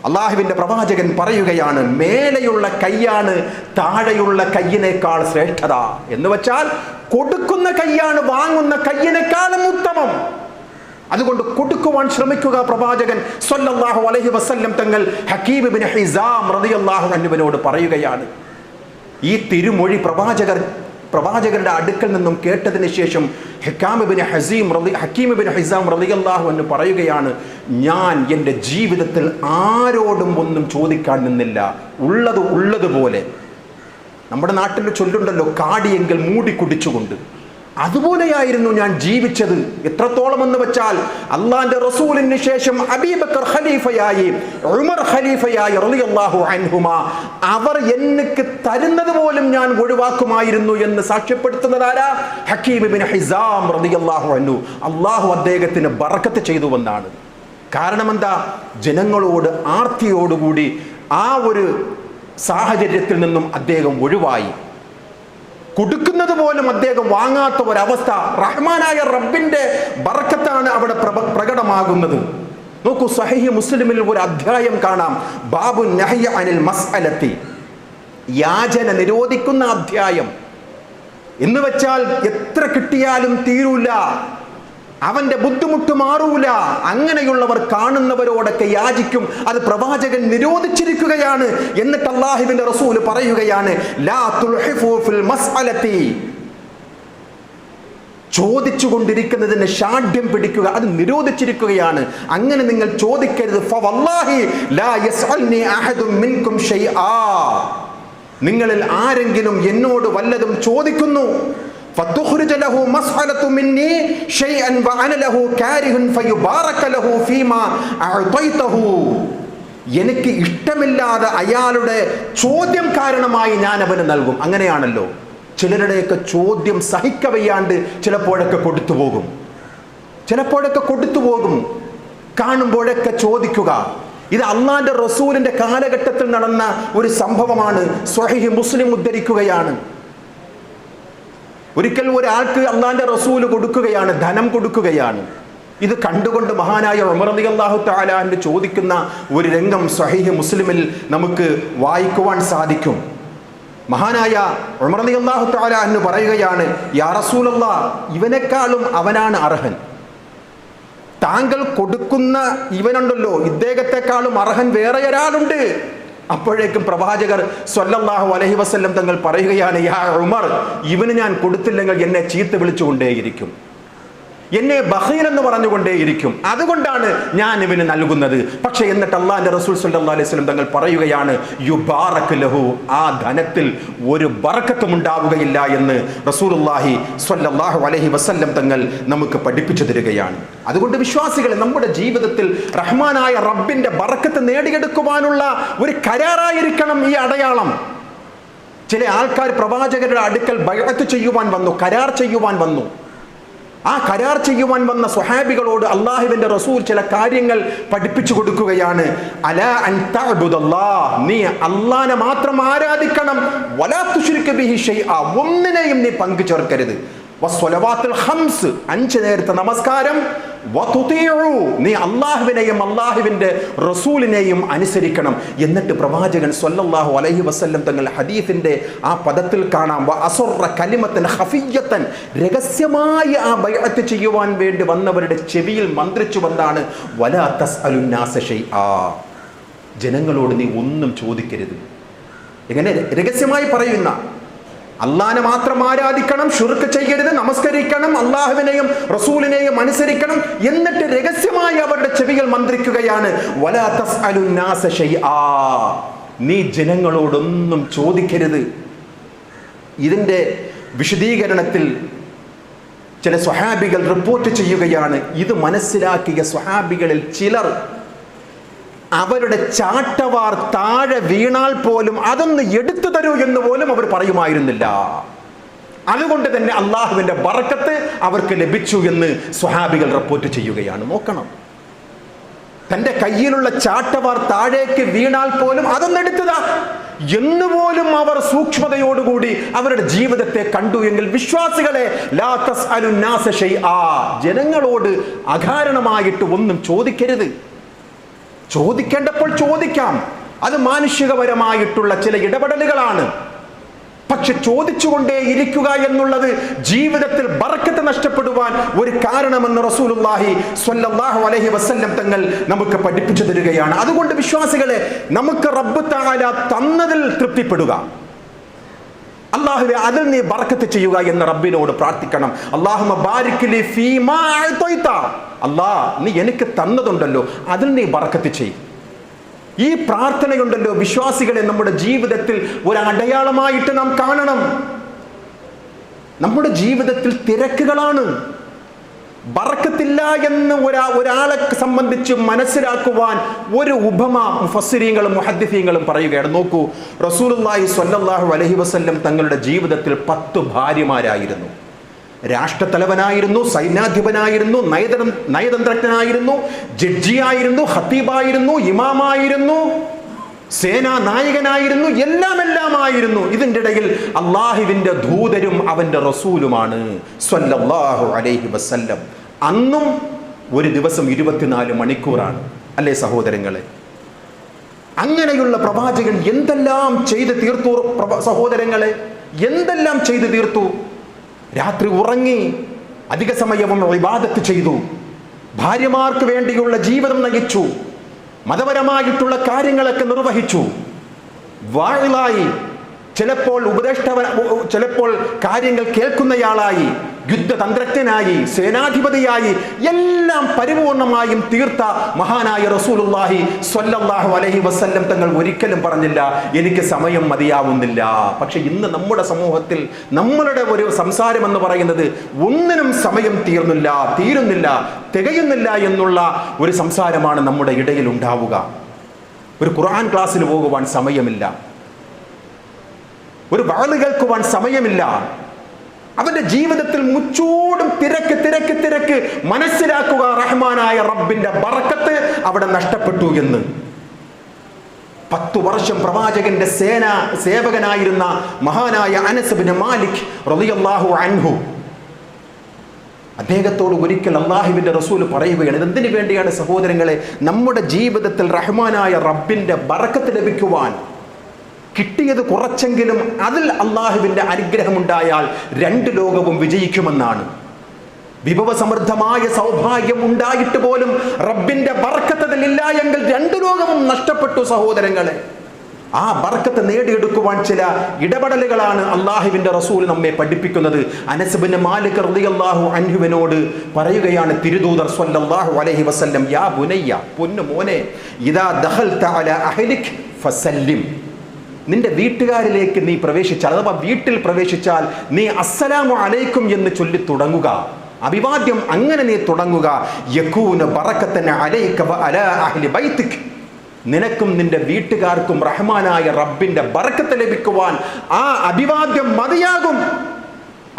അള്ളാഹുവിൻ്റെ പ്രവാചകൻ പറയുകയാണ്, മേലെയുള്ള കൈയാണ് താഴെയുള്ള കയ്യിനേക്കാൾ ശ്രേഷ്ഠത. എന്ന് വെച്ചാൽ കൊടുക്കുന്ന കൈയാണ് വാങ്ങുന്ന കയ്യിനേക്കാളും ഉത്തമം. അതുകൊണ്ട് കൊടുക്കുവാൻ ശ്രമിക്കുക. പ്രവാചകൻ സ്വല്ലല്ലാഹു അലൈഹി വസല്ലം തങ്ങൾ ഹക്കീം ഇബ്നു ഹിസാം റളിയല്ലാഹു അൻഹുവിനോട് പറയുകയാണ്. ഈ തിരുമൊഴി പ്രവാചകരുടെ അടുക്കൽ നിന്നും കേട്ടതിന് ശേഷം ഹക്കീം ഇബ്നു ഹിസാം റളിയല്ലാഹു അൻഹു പറയുകയാണ്, ഞാൻ എൻ്റെ ജീവിതത്തിൽ ആരോടും ഒന്നും ചോദിക്കാൻ നിന്നില്ല. ഉള്ളതുപോലെ, നമ്മുടെ നാട്ടിൽ ചൊല്ലുണ്ടല്ലോ, കാടിയെങ്കിൽ മൂടി കുടിച്ചുകൊണ്ട്, അതുപോലെയായിരുന്നു ഞാൻ ജീവിച്ചത്. എത്രത്തോളം എന്ന് വെച്ചാൽ അള്ളാന്റെ റസൂലിന് ശേഷം അബൂബക്കർ ഖലീഫയായി, ഉമർ ഖലീഫയായി റളിയല്ലാഹു അൻഹുമാ, അവർ എനിക്ക് തരുന്നത് പോലും ഞാൻ ഒഴിവാക്കുമായിരുന്നു എന്ന് സാക്ഷ്യപ്പെടുത്തുന്നതാരാ? ഹക്കീം ഇബ്നു ഹിസാം റളിയല്ലാഹു അൻഹു. അള്ളാഹു അദ്ദേഹത്തിന് ബറക്കത്ത് ചെയ്തുവെന്നാണ്. കാരണം എന്താ? ജനങ്ങളോട് ആർത്തിയോടുകൂടി ആ ഒരു സാഹചര്യത്തിൽ നിന്നും അദ്ദേഹം ഒഴിവായി. കൊടുക്കുന്നത് പോലും അദ്ദേഹം വാങ്ങാത്ത ഒരവസ്ഥ. റഹ്മാനായ റബ്ബിന്റെ ബർക്കത്താണ് അവിടെ പ്രകടമാകുന്നത്. നോക്കൂ, സഹീഹ് മുസ്ലിമിൽ ഒരു അധ്യായം കാണാം, ബാബു നഹ്യ അനിൽ മസ്അലത്തി, യാചന നിരോധിക്കുന്ന അധ്യായം. എന്ന് വെച്ചാൽ എത്ര കിട്ടിയാലും തീരൂല, അവന്റെ ബുദ്ധിമുട്ട് മാറൂല. അങ്ങനെയുള്ളവർ കാണുന്നവരോടൊക്കെ യാചിക്കും. അത് പ്രവാചകൻ നിരോധിച്ചിരിക്കുകയാണ്. എന്നിട്ട് അല്ലാഹുവിന്റെ റസൂൽ പറയുകയാണ്, ലാ തുൽഹിഫു ഫിൽ മസ്അലത്തി, ചോദിച്ചുകൊണ്ടിരിക്കുന്നതിന് ഷാഢ്യം പിടിക്കുക, അത് നിരോധിച്ചിരിക്കുകയാണ്. അങ്ങനെ നിങ്ങൾ ചോദിക്കരുത്. ഫവല്ലാഹി ലാ യസ്അൽനി അഹദും മിൻകും ഷൈആ, നിങ്ങളിൽ ആരെങ്കിലും എന്നോട് വല്ലതും ചോദിക്കുന്നു, ഫതുഖ്രിജ ലഹു മസ്അലതു മിന്നി ഷൈഅൻ വഅന ലഹു കാരിഹുൻ ഫയുബാറക ലഹു ഫീമാ അഅതൈതഹു, എനിക്ക് ഇഷ്ടമില്ലാതെ അയാളുടെ ചോദ്യം കാരണമായി ഞാൻ അവന് നൽകും. അങ്ങനെയാണല്ലോ ചിലരുടെയൊക്കെ ചോദ്യം സഹിക്കവയ്യാണ്ട് ചിലപ്പോഴൊക്കെ കൊടുത്തു പോകും. കാണുമ്പോഴൊക്കെ ചോദിക്കുക. ഇത് അള്ളാന്റെ റസൂലിന്റെ കാലഘട്ടത്തിൽ നടന്ന ഒരു സംഭവമാണ്. സ്വഹീഹ് മുസ്ലിം ഉദ്ധരിക്കുകയാണ്. ഒരിക്കൽ ഒരാൾക്ക് അള്ളാന്റെ റസൂല് കൊടുക്കുകയാണ്, ധനം കൊടുക്കുകയാണ്. ഇത് കണ്ടുകൊണ്ട് മഹാനായ ഉമർ റളിയല്ലാഹു തആല അൻഹു ചോദിക്കുന്ന ഒരു രംഗം സ്വഹീഹ് മുസ്ലിമിൽ നമുക്ക് വായിക്കുവാൻ സാധിക്കും. മഹാനായ ഉമർ റളിയല്ലാഹു തആല അൻഹു പറയുകയാണ്, യാ റസൂലല്ലാഹ്, ഇവനേക്കാളും അവനാണ് അർഹൻ. താങ്കൾ കൊടുക്കുന്ന ഇവനുണ്ടല്ലോ, ഇദ്ദേഹത്തെക്കാളും അർഹൻ വേറെ ഒരാളുണ്ട്. അപ്പോഴേക്കും പ്രവാചകർ സ്വല്ലല്ലാഹു അലൈഹി വസല്ലം തങ്ങൾ പറയുകയാണ്, യാ ഉമർ, ഇവന് ഞാൻ കൊടുത്തില്ലെങ്കിൽ എന്നെ ചീത്ത വിളിച്ചുകൊണ്ടേയിരിക്കും, എന്നെ ബഖീൽ എന്ന് പറഞ്ഞുകൊണ്ടേയിരിക്കും. അതുകൊണ്ടാണ് ഞാൻ ഇവന് നൽകുന്നത്. പക്ഷെ എന്നിട്ട് അല്ലാഹുവിന്റെ റസൂൽ സ്വല്ലല്ലാഹു അലൈഹി വസല്ലം തങ്ങൾ പറയുകയാണ്, യുബാറക് ലഹു, ആ ധനത്തിൽ ഒരു ബറക്കത്തും ഉണ്ടാവുകയില്ല എന്ന് റസൂലുള്ളാഹി സ്വല്ലല്ലാഹു അലൈഹി വസല്ലം തങ്ങൾ നമുക്ക് പഠിപ്പിച്ചു തരികയാണ്. അതുകൊണ്ട് വിശ്വാസികളെ, നമ്മുടെ ജീവിതത്തിൽ റഹ്മാനായ റബ്ബിന്റെ ബറക്കത്ത് നേടിയെടുക്കുവാനുള്ള ഒരു കരാറായിരിക്കണം ഈ അടയാളം. ചില ആൾക്കാർ പ്രവാചകരുടെ അടുക്കൽ ബൈഅത്ത് ചെയ്യുവാൻ വന്നു, കരാർ ചെയ്യുവാൻ വന്നു. ആ കരാർ ചെയ്യുവാൻ വന്ന സ്വഹാബികളോട് അല്ലാഹുവിന്റെ റസൂൽ ചില കാര്യങ്ങൾ പഠിപ്പിച്ചു കൊടുക്കുകയാണ്. അലാ അൻ തഅബുദല്ലാഹ്, നീ അല്ലാഹനെ മാത്രം ആരാധിക്കണം. വലാ തുശ്രിക ബിഹി ഷൈആ, ഒന്നിനെയും നീ പങ്കു ചേർക്കരുത്. വസ്സലവാത്തുൽ ഖംസ്, 5 നേരത്തെ നമസ്കാരം. വതുതീഉ, നീ അല്ലാഹുവിനെയും അല്ലാഹുവിന്റെ റസൂലിനെയും അനുസരിക്കണം. എന്നിട്ട് പ്രവാചകൻ സ്വല്ലല്ലാഹു അലൈഹി വസല്ലം തങ്ങൾ ഹദീസിന്റെ ആ പദത്തിൽ കാണാം, വഅസ്റ കലിമത്തൻ ഖഫിയ്യത്തൻ, രഹസ്യമായി ആ ബൈഅത്ത് ചെയ്യുവാൻ വേണ്ടി വന്നവരുടെ ചെവിയിൽ മന്ത്രിച്ചു വന്നാണ്, വലാ തസ്അലുന്നാസ ഷൈആ, ജനങ്ങളോട് നീ ഒന്നും ചോദിക്കരുത്. എങ്ങനെ? രഹസ്യമായി പറയുന്ന, അള്ളാഹിനെ മാത്രം ആരാധിക്കണം, ശിർക്ക് ചെയ്യരുത്, നമസ്കരിക്കണം, അള്ളാഹുവിനെയും റസൂലിനെയും അനുസരിക്കണം. എന്നിട്ട് രഹസ്യമായി അവരുടെ ചെവികൾ മന്ത്രിക്കുകയാണ്, വലാ തസ്അലുൻ നാസ ശൈആ, നീ ജനങ്ങളോടൊന്നും ചോദിക്കരുത്. ഇതിന്റെ വിശദീകരണത്തിൽ ചില സ്വഹാബികൾ റിപ്പോർട്ട് ചെയ്യുകയാണ്, ഇത് മനസ്സിലാക്കിയ സ്വഹാബികളിൽ ചിലർ അവരുടെ ചാട്ടവാർ താഴെ വീണാൽ പോലും അതൊന്ന് എടുത്തു തരൂ എന്ന് പോലും അവർ പറയുമായിരുന്നില്ല. അതുകൊണ്ട് തന്നെ അള്ളാഹുവിന്റെ ബറക്കത്ത് അവർക്ക് ലഭിച്ചു എന്ന് സ്വഹാബികൾ റിപ്പോർട്ട് ചെയ്യുകയാണ്. നോക്കണം, തന്റെ കയ്യിലുള്ള ചാട്ടവാർ താഴേക്ക് വീണാൽ പോലും അതൊന്ന് എടുത്തതാ എന്നുപോലും അവർ സൂക്ഷ്മതയോടുകൂടി അവരുടെ ജീവിതത്തെ കണ്ടു എങ്കിൽ വിശ്വാസികളെ, ലാ തസ്അലുൻ നാസ ശൈആ, ജനങ്ങളോട് അകാരണമായിട്ട് ഒന്നും ചോദിക്കരുത്. ചോദിക്കേണ്ടപ്പോൾ ചോദിക്കാം, അത് മാനുഷികപരമായിട്ടുള്ള ചില ഇടപെടലുകളാണ്. പക്ഷെ ചോദിച്ചുകൊണ്ടേ ഇരിക്കുക എന്നുള്ളത് ജീവിതത്തിൽ ബർക്കത്ത് നഷ്ടപ്പെടുവാൻ ഒരു കാരണമെന്ന് റസൂലുള്ളാഹി സ്വല്ലല്ലാഹു അലൈഹി വസല്ലം തങ്ങൾ നമുക്ക് പഠിപ്പിച്ചു തരികയാണ്. അതുകൊണ്ട് വിശ്വാസികളെ, നമുക്ക് റബ്ബ് തആല തന്നതിൽ തൃപ്തിപ്പെടുക, അല്ലാഹുവേ അതിൽ നീ ബർക്കത്ത് ചെയ്യുക എന്ന് റബ്ബിനോട് പ്രാർത്ഥിക്കണം. അല്ലാഹുമ്മ ബാരിക് ലി ഫീമാ അഅതൈത, അല്ലാഹ് നീ എനിക്ക് തന്നതുണ്ടല്ലോ അതിൽ നീ ബർക്കത്ത് ചെയ്യ്. ഈ പ്രാർത്ഥനയുണ്ടല്ലോ വിശ്വാസികളെ നമ്മുടെ ജീവിതത്തിൽ ഒരു അടയാളമായിട്ട് നാം കാണണം. നമ്മുടെ ജീവിതത്തിൽ തിരക്കുകളാണ്, ബർക്കത്തില്ല എന്ന് ഒരാളെ സംബന്ധിച്ച് മനസ്സിലാക്കുവാൻ ഒരു ഉപമ മുഫസ്സിരീങ്ങളും മുഹദ്ദിസീങ്ങളും പറയുകയാണ്. നോക്കൂ, റസൂലുള്ളാഹി സ്വല്ലല്ലാഹു അലൈഹി വസല്ലം തങ്ങളുടെ ജീവിതത്തിൽ 10 ഭാര്യമാരായിരുന്നു. രാഷ്ട്രത്തലവനായിരുന്നു, സൈന്യാധിപനായിരുന്നു, നയതന്ത്രജ്ഞനായിരുന്നു, ജഡ്ജിയായിരുന്നു, ഖത്തീബായിരുന്നു, ഇമാമായിരുന്നു, സേനാ നായകനായിരുന്നു, എല്ലാമായിരുന്നു. ഇതിൻ്റെ ഇടയിൽ അള്ളാഹുവിൻ്റെ ദൂതരും അവൻ്റെ റസൂലുമാണ് സ്വല്ലല്ലാഹു അലൈഹി വസല്ലം. അന്നും ഒരു ദിവസം 24 മണിക്കൂറാണ്, അല്ലേ സഹോദരങ്ങളെ? അങ്ങനെയുള്ള പ്രവാചകൻ എന്തെല്ലാം ചെയ്ത് തീർത്തു സഹോദരങ്ങളെ, എന്തെല്ലാം ചെയ്തു തീർത്തു. രാത്രി ഉറങ്ങി അധിക സമയവും ഇബാദത്ത് ചെയ്തു, ഭാര്യമാർക്ക് വേണ്ടിയുള്ള ജീവിതം നയിച്ചു, മതപരമായിട്ടുള്ള കാര്യങ്ങളൊക്കെ നിർവഹിച്ചു, വാഴിലായി, ചിലപ്പോൾ ചിലപ്പോൾ കാര്യങ്ങൾ കേൾക്കുന്നയാളായി, യുദ്ധതന്ത്രജ്ഞനായി, സേനാധിപതിയായി, എല്ലാം പരിപൂർണമായും തീർത്ത മഹാനായ റസൂലുള്ളാഹി സ്വല്ലല്ലാഹു അലൈഹി വസല്ലം തങ്ങൾ ഒരിക്കലും പറഞ്ഞില്ല എനിക്ക് സമയം മതിയാവുന്നില്ല. പക്ഷെ ഇന്ന് നമ്മുടെ സമൂഹത്തിൽ നമ്മളുടെ ഒരു സംസാരം എന്ന് പറയുന്നത് ഒന്നിനും സമയം തീരുന്നില്ല, തികയുന്നില്ല എന്നുള്ള ഒരു സംസാരമാണ് നമ്മുടെ ഇടയിൽ ഉണ്ടാവുക. ഒരു ഖുർആൻ ക്ലാസ്സിന് പോകുവാൻ സമയമില്ല, ഒരു വഅദ് കേൾക്കുവാൻ സമയമില്ല. അവന്റെ ജീവിതത്തിൽ മുച്ചൂടും തിരക്ക്. മനസ്സിലാക്കുക, റഹ്മാനായ റബ്ബിന്റെ ബറക്കത്ത് അവിടെ നഷ്ടപ്പെട്ടു എന്ന്. 10 വർഷം പ്രവാചകന്റെ സേവകനായിരുന്ന മഹാനായ അനസ് ഇബ്നു മാലിക് റളിയല്ലാഹു അൻഹു, അദ്ദേഹത്തോട് ഒരിക്കൽ അല്ലാഹുവിന്റെ റസൂൽ പറയുകയാണ്, ഇതെന്തിനു വേണ്ടിയാണ് സഹോദരങ്ങളെ? നമ്മുടെ ജീവിതത്തിൽ റഹ്മാനായ റബ്ബിന്റെ ബറക്കത്ത് ലഭിക്കുവാൻ കിട്ടിയത് കുറച്ചെങ്കിലും അതിൽ അള്ളാഹുവിന്റെ അനുഗ്രഹമുണ്ടായാൽ 2 ലോകവും വിജയിക്കുമെന്നാണ്. വിഭവസമൃദ്ധമായ സൗഭാഗ്യം ഉണ്ടായിട്ട് പോലും റബ്ബിന്റെ ബർക്കത്തില്ല എങ്കിൽ 2 ലോകവും നഷ്ടപ്പെട്ടു സഹോദരങ്ങളെ. ആ ബർക്കത്ത് നേടിയെടുക്കുവാൻ ചില ഇടപെടലുകളാണ് അള്ളാഹുവിന്റെ റസൂൽ നമ്മെ പഠിപ്പിക്കുന്നത്. അനസ് ഇബ്നു മാലിക് റളിയല്ലാഹു അൻഹുവിനോട് പറയുകയാണ് തിരുദൂതർ സ്വല്ലല്ലാഹു അലൈഹി വസല്ലം, യാ ബുനയ്യ, പൊന്നു മോനെ, ഇദാ ദഖൽത അലാ അഹ്ലിക് ഫസല്ലിം, നിന്റെ വീട്ടുകാരിലേക്ക് നീ പ്രവേശിച്ചാൽ, അഥവാ വീട്ടിൽ പ്രവേശിച്ചാൽ നീ അസ്സലാമു അലൈക്കും എന്ന് ചൊല്ലി തുടങ്ങുക. അഭിവാദ്യം അങ്ങനെ നീ തുടങ്ങുക. യകൂന ബറകതൻ അലൈക വഅലാ അഹ്ലി ബൈതിക്, നിനക്കും നിന്റെ വീട്ടുകാർക്കും റഹ്മാനായ റബ്ബിന്റെ ബറക്കത്ത് ലഭിക്കുവാൻ ആ അഭിവാദ്യം മതിയാകും.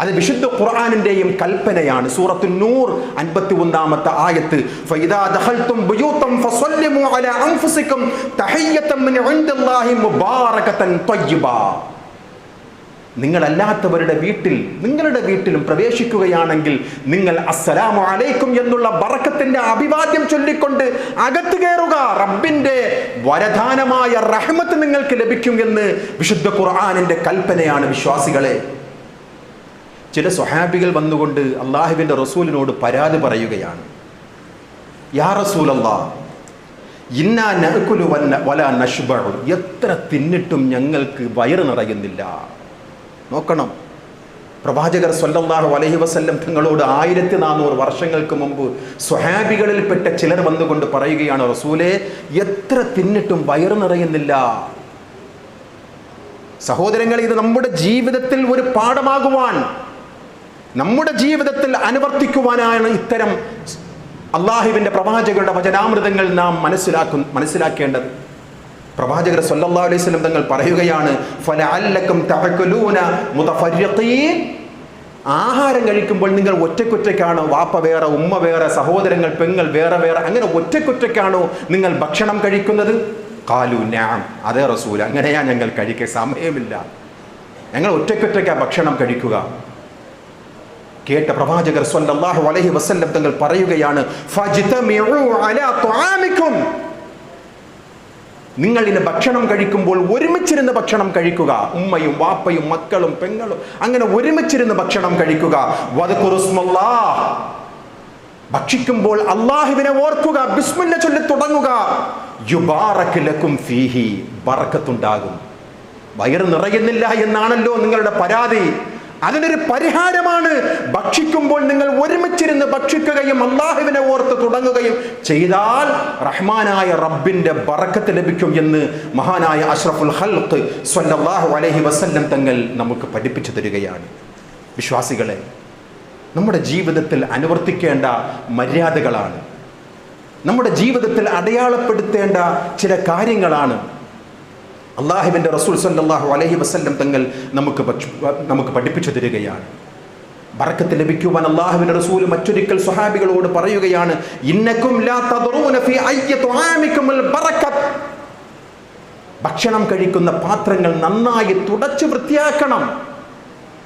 അത് വിശുദ്ധ ഖുർആനിന്റെയും കൽപ്പനയാണ്. സൂറത്തുൻ നൂർ 51-ാമത്തെ ആയത്ത്, ഫഇദാ ദഖൽതും ബുയൂതൻ ഫസല്ലിമു അലാ അൻഫുസികും തഹിയ്യതൻ മിൻ ഇൻദില്ലാഹി മുബാറകതൻ ത്വയ്യിബാ. നിങ്ങളല്ലാത്തവരുടെ നിങ്ങളുടെ വീട്ടിലും പ്രവേശിക്കുകയാണെങ്കിൽ നിങ്ങൾ അസ്സലാമു അലൈക്കും എന്നുള്ള ബറക്കത്തിന്റെ അഭിവാദ്യം ചൊല്ലിക്കൊണ്ട് അകത്ത് കയറുക. റബ്ബിന്റെ വരദാനമായ റഹ്മത്ത് നിങ്ങൾക്ക് ലഭിക്കും എന്ന് വിശുദ്ധ ഖുർആനിന്റെ കൽപ്പനയാണ് വിശ്വാസികളെ. ചില സ്വഹാബികൾ വന്നുകൊണ്ട് അള്ളാഹുവിന്റെ റസൂലിനോട് പരാതി പറയുകയാണ്, യാ റസൂലല്ലാഹ്, ഇന്നാ നഅ്കുലു വലാ നശ്ബഉ, എത്ര തിന്നിട്ടും ഞങ്ങൾക്ക് വയറ് നിറയുന്നില്ല. നോക്കണം, പ്രവാചകർ സ്വല്ലല്ലാഹു അലൈഹി വസല്ലം തങ്ങളോട് 1400 വർഷങ്ങൾക്ക് മുമ്പ് സ്വഹാബികളിൽപ്പെട്ട ചിലർ വന്നുകൊണ്ട് പറയുകയാണ്, റസൂലേ, എത്ര തിന്നിട്ടും വയറ് നിറയുന്നില്ല. സഹോദരങ്ങളെ, ഇത് നമ്മുടെ ജീവിതത്തിൽ ഒരു പാഠമാകുവാൻ, നമ്മുടെ ജീവിതത്തിൽ അനുവർത്തിക്കുവാനാണ് ഇത്തരം അള്ളാഹുവിൻ്റെ പ്രവാചകരുടെ വചനാമൃതങ്ങൾ നാം മനസ്സിലാക്കേണ്ടത്. പ്രവാചകർ സ്വല്ലല്ലാഹു അലൈഹി വസല്ലം തങ്ങൾ പറയുകയാണ്, ഫലഅല്ലക്കും തഅകുലൂന മുതഫർരിഖീൻ. ആഹാരം കഴിക്കുമ്പോൾ നിങ്ങൾ ഒറ്റക്കൊറ്റയ്ക്കാണോ? വാപ്പ വേറെ, ഉമ്മ വേറെ, സഹോദരങ്ങൾ, പെങ്ങൾ വേറെ വേറെ, അങ്ങനെ ഒറ്റക്കൊറ്റയ്ക്കാണോ നിങ്ങൾ ഭക്ഷണം കഴിക്കുന്നത്? ഖാലു നഅം, അതേ റസൂൽ, അങ്ങനെയാ ഞങ്ങൾ കഴിക്കുക, സമയമില്ല, ഞങ്ങൾ ഒറ്റക്കൊറ്റയ്ക്കാ ഭക്ഷണം കഴിക്കുക. കേട്ട പ്രവാചകർ സ്വല്ലല്ലാഹു അലൈഹി വസല്ലം തങ്ങൾ പറയുകയാണ്, ഫജ്തമിഉ അലാ തുആമിക്കും. നിങ്ങൾ ഇന്ന് ഭക്ഷണം കഴിക്കുമ്പോൾ ഒരുമിച്ചിരുന്ന് ഭക്ഷണം കഴിക്കുക. ഉമ്മയും വാപ്പയും മക്കളും പെങ്ങളും അങ്ങനെ ഒരുമിച്ചിരുന്ന് ഭക്ഷണം കഴിക്കുക. വദ്കുറുസ്മല്ലാഹ്, ഭക്ഷിക്കുമ്പോൾ അല്ലാഹുവിനെ ഓർക്കുക, ബിസ്മില്ല ചൊല്ലി തുടങ്ങുക. യുബാറക് ലക്കും ഫീഹി, ബറക്കത്തുണ്ടാകും. വയറ് നിറയുന്നില്ല എന്നാണല്ലോ നിങ്ങളുടെ പരാതി. അതിനൊരു പരിഹാരമാണ്, ഭക്ഷിക്കുമ്പോൾ നിങ്ങൾ ഒരുമിച്ചിരുന്ന് ഭക്ഷിക്കുകയും അല്ലാഹുവിനെ ഓർത്ത് തുടങ്ങുകയും ചെയ്താൽ റഹ്മാനായ റബ്ബിന്റെ ബറക്കത്ത് ലഭിക്കും എന്ന് മഹാനായ അഷ്റഫുൽ ഖൽഖ് സ്വല്ലല്ലാഹു അലൈഹി വസല്ലം തങ്ങൾ നമുക്ക് പഠിപ്പിച്ചു തരികയാണ്. വിശ്വാസികളെ, നമ്മുടെ ജീവിതത്തിൽ അനുവർത്തിക്കേണ്ട മര്യാദകളാണ്, നമ്മുടെ ജീവിതത്തിൽ അടയാളപ്പെടുത്തേണ്ട ചില കാര്യങ്ങളാണ് അള്ളാഹുവിൻ്റെ റസൂൽ സ്വല്ലല്ലാഹു അലൈഹി വസല്ലം തങ്ങൾ നമുക്ക് പഠിപ്പിച്ചു തരികയാണ്. ബറക്കത്ത് ലഭിക്കുവാൻ അള്ളാഹുവിൻ്റെ റസൂൽ മറ്റൊരിക്കൽ സ്വഹാബികളോട് പറയുകയാണ്, ഇന്നകും ലാ തദ്റൂന ഫീ അയ്യി തുആമികുമുൽ ബറക്കത്ത്. ഭക്ഷണം കഴിക്കുന്ന പാത്രങ്ങൾ നന്നായി തുടച്ച് വൃത്തിയാക്കണം.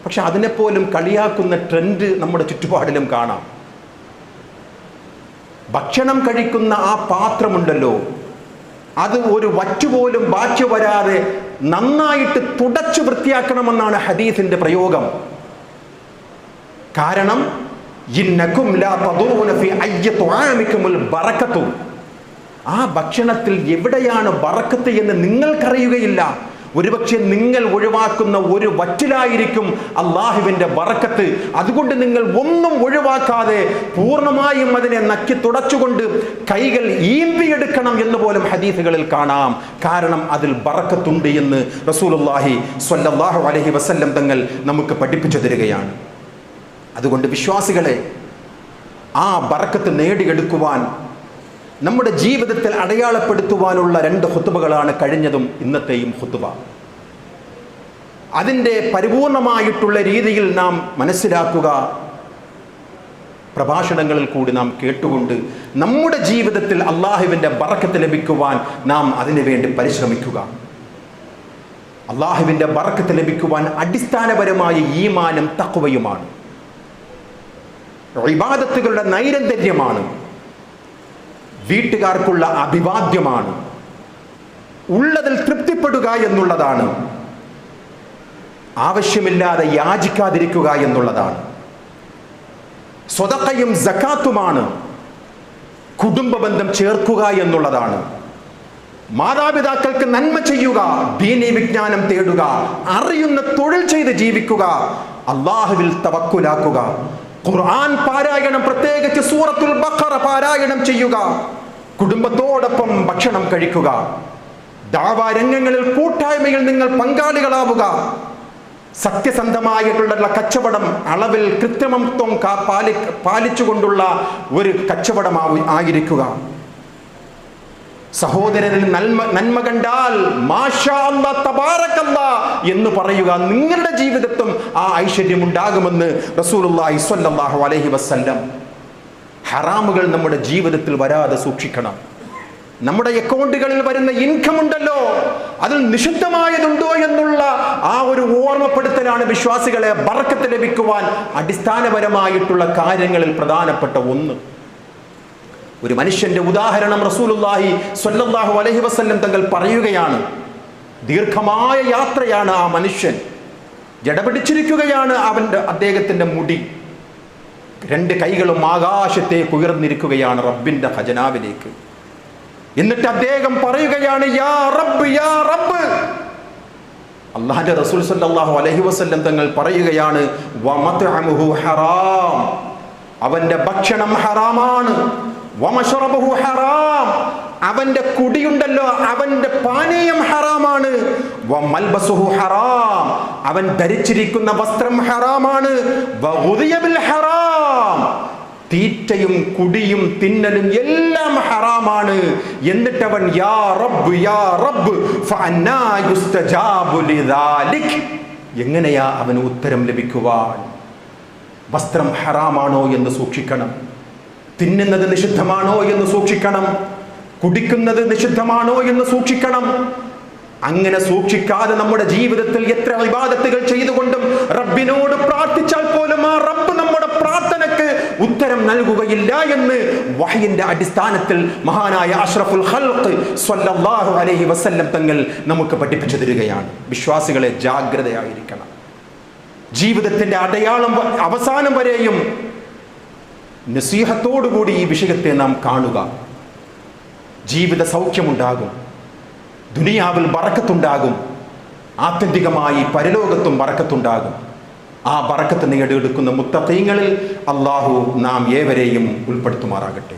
പക്ഷെ അതിനെപ്പോലും കളിയാക്കുന്ന ട്രെൻഡ് നമ്മുടെ ചുറ്റുപാടിലും കാണാം. ഭക്ഷണം കഴിക്കുന്ന ആ പാത്രമുണ്ടല്ലോ, അത് ഒരു വറ്റുപോലും ബാക്കി വരാതെ നന്നായിട്ട് തുടച്ചു വൃത്തിയാക്കണമെന്നാണ് ഹദീസിന്റെ പ്രയോഗം. കാരണം ഇന്നകും ലാ തദൂന ഫീ അയ്യി തുആമികുമുൽ ബറക്കത്തു. ആ ഭക്ഷണത്തിൽ എവിടെയാണ് ബറക്കത്ത് എന്ന് നിങ്ങൾക്കറിയുകയില്ല. ഒരുപക്ഷെ നിങ്ങൾ ഒഴിവാക്കുന്ന ഒരു വറ്റിലായിരിക്കും അള്ളാഹുവിൻ്റെ ബറക്കത്ത്. അതുകൊണ്ട് നിങ്ങൾ ഒന്നും ഒഴിവാക്കാതെ പൂർണ്ണമായും അതിനെ നക്കി തുടച്ചുകൊണ്ട് കൈകൾ ഈമ്പിയെടുക്കണം എന്ന് പോലും ഹദീസുകളിൽ കാണാം. കാരണം അതിൽ ബറക്കത്തുണ്ട് എന്ന് റസൂലുള്ളാഹി സ്വല്ലല്ലാഹു അലൈഹി വസല്ലം തങ്ങൾ നമുക്ക് പഠിപ്പിച്ചു തരികയാണ്. അതുകൊണ്ട് വിശ്വാസികളെ, ആ ബറക്കത്ത് നേടിയെടുക്കുവാൻ, നമ്മുടെ ജീവിതത്തിൽ അടയാളപ്പെടുത്തുവാനുള്ള 2 ഖുതുബകളാണ് കഴിഞ്ഞതും ഇന്നത്തെയും ഖുതുബ. അതിൻ്റെ പരിപൂർണമായിട്ടുള്ള രീതിയിൽ നാം മനസ്സിലാക്കുക, പ്രഭാഷണങ്ങളിൽ കൂടി നാം കേട്ടുകൊണ്ട് നമ്മുടെ ജീവിതത്തിൽ അള്ളാഹുവിൻ്റെ ബറക്കത്ത് ലഭിക്കുവാൻ നാം അതിനുവേണ്ടി പരിശ്രമിക്കുക. അള്ളാഹുവിൻ്റെ ബറക്കത്ത് ലഭിക്കുവാൻ അടിസ്ഥാനപരമായ ഈമാനും തഖ്വയുമാണ്, ഇബാദത്തുകളുടെ നൈരന്തര്യമാണ്, വീട്ടുകാർക്കുള്ള അഭിവാദ്യമാണ്, ഉള്ളതിൽ തൃപ്തിപ്പെടുക എന്നുള്ളതാണ്, ആവശ്യമില്ലാതെ യാചിക്കാതിരിക്കുക എന്നുള്ളതാണ്, സ്വതക്കയും സക്കാത്തുമാണ്, കുടുംബ ബന്ധം ചേർക്കുക എന്നുള്ളതാണ്, മാതാപിതാക്കൾക്ക് നന്മ ചെയ്യുക, ദീനീ വിജ്ഞാനം തേടുക, അറിയുന്ന തൊഴിൽ ചെയ്ത് ജീവിക്കുക, അല്ലാഹുവിൽ തവക്കുലാക്കുക, ഖുർആൻ പാരായണം, പ്രത്യേകിച്ച് സൂറത്തുൽ ബഖറ പാരായണം ചെയ്യുക, കുടുംബത്തോടൊപ്പം ഭക്ഷണം കഴിക്കുക, ദഅവാ രംഗങ്ങളിൽ കൂട്ടായ്മയിൽ നിങ്ങൾ പങ്കാളികളാവുക, സത്യസന്ധമായിട്ടുള്ള കച്ചവടം, അളവിൽ കൃത്രിമത്വം പാലിച്ചുകൊണ്ടുള്ള ഒരു കച്ചവടം ആയിരിക്കുക. സഹോദരനിൽ നന്മ കണ്ടാൽ മാഷാ അല്ലാഹ് തബാറകല്ലാഹ് എന്ന് പറയുക. നിങ്ങളുടെ ജീവിതത്തിലും ആ ഐശ്വര്യം ഉണ്ടാകുമെന്ന് റസൂലുള്ളാഹി സ്വല്ലല്ലാഹു അലൈഹി വസല്ലം. ഹറാമുകൾ നമ്മുടെ ജീവിതത്തിൽ വരാതെ സൂക്ഷിക്കണം. നമ്മുടെ അക്കൗണ്ടുകളിൽ വരുന്ന ഇൻകം ഉണ്ടല്ലോ, അതിൽ നിഷിദ്ധമായതുണ്ടോ എന്നുള്ള ആ ഒരു ഓർമ്മപ്പെടുത്തലാണ് വിശ്വാസികളെ ബറക്കത്ത് ലഭിക്കുവാൻ അടിസ്ഥാനപരമായിട്ടുള്ള കാര്യങ്ങളിൽ പ്രധാനപ്പെട്ട ഒന്ന്. ഒരു മനുഷ്യന്റെ ഉദാഹരണം റസൂലുള്ളാഹി സ്വല്ലല്ലാഹു അലൈഹി വസല്ലം തങ്ങൾ പറയുകയാണ്. ദീർഘമായ യാത്രയാണ്, ആ മനുഷ്യൻ ജടപിടിച്ചിരിക്കുകയാണ്, അദ്ദേഹത്തിന്റെ മുടി 2 കൈകളും ആകാശത്തേക്ക് ഉയർന്നിരിക്കുകയാണ് റബ്ബിന്റെ ഖജനാവിലേക്ക്. എന്നിട്ട് അദ്ദേഹം പറയുകയാണ്, യാ റബ്ബ് യാ റബ്ബ്, അല്ലാഹുവിന്റെ റസൂൽ സല്ലല്ലാഹു അലൈഹി വസല്ലം തങ്ങൾ പറയുകയാണ്, വമത്അമുഹു ഹറാം, അവന്റെ ഭക്ഷണം ഹറാമാണ്. വമശ്റബുഹു ഹറാം, അവന്റെ കുടിയുണ്ടല്ലോ, അവന്റെ പാനീയം ഹറാമാണ്. വമൽബസുഹു ഹറാം, അവൻ ധരിച്ചിരിക്കുന്ന വസ്ത്രം ഹറാമാണ്. വഗുദിയ ബിൽ ഹറാം, തീറ്റയും കുടിയും തിന്നലും എല്ലാം ഹറാമാണ്. എന്നിട്ടവൻ യാ റബ്ബ് യാ റബ്ബ് ഫഅന്നാ യുസ്തജാബു ലിദാലിക്, എങ്ങനെയാ അവന് ഉത്തരം ലഭിക്കുവാൻ? വസ്ത്രം ഹറാമാണോ എന്ന് സൂക്ഷിക്കണം, തിന്നുന്നത് നിഷിദ്ധമാണോ എന്ന് സൂക്ഷിക്കണം, കുടിക്കുന്നത് നിഷിദ്ധമാണോ എന്ന് സൂക്ഷിക്കണം. അങ്ങനെ സൂക്ഷിക്കാതെ നമ്മുടെ ജീവിതത്തിൽ എത്ര ഇബാദത്തുകൾ ചെയ്തുകൊണ്ടും റബ്ബിനോട് പ്രാർത്ഥിച്ചാൽ പോലും ആ റബ്ബ് നമ്മുടെ പ്രാർത്ഥനയ്ക്ക് ഉത്തരം നൽകുകയില്ല എന്ന് വഹയിന്റെ അടിസ്ഥാനത്തിൽ മഹാനായ അഷ്റഫുൽ ഖൽഖ് സ്വല്ലല്ലാഹു അലൈഹി വസല്ലം തങ്ങൾ നമുക്ക് പഠിപ്പിച്ചു തരികയാണ്. വിശ്വാസികളെ ജാഗ്രതയായിരിക്കണം. ജീവിതത്തിന്റെ അടയാളം അവസാനം വരെയും നസീഹത്തോടുകൂടി ഈ വിഷയത്തെ നാം കാണുക. ജീവിത സൗഖ്യമുണ്ടാകും, ദുനിയാവിൽ ബറക്കത്തുണ്ടാകും, ആത്യന്തികമായി പരലോകത്തും ബറക്കത്തുണ്ടാകും. ആ ബറക്കത്ത് നേടിയെടുക്കുന്ന മുത്തഖീങ്ങളിൽ അല്ലാഹു നാം ഏവരെയും ഉൾപ്പെടുത്തുമാറാകട്ടെ.